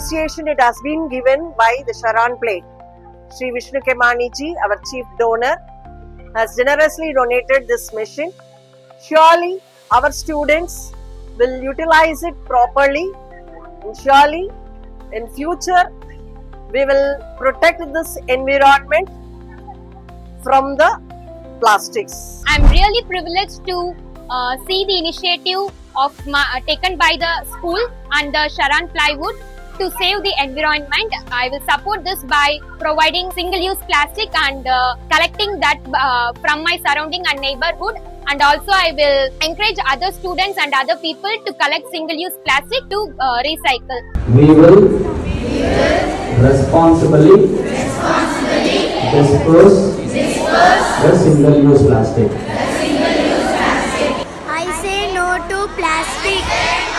initiation it has been given by the SharonPly. Sri Vishnu Khemani ji, our chief donor, has generously donated this machine. Surely our students will utilize it properly, and surely in future we will protect this environment from the plastics. I'm really privileged to see the initiative taken by the school and the SharonPly Wood to save the environment. I will support this by providing single-use plastic and collecting that from my surrounding and neighborhood. And also I will encourage other students and other people to collect single-use plastic to recycle. We will responsibly dispose the single-use plastic. I say no to plastic.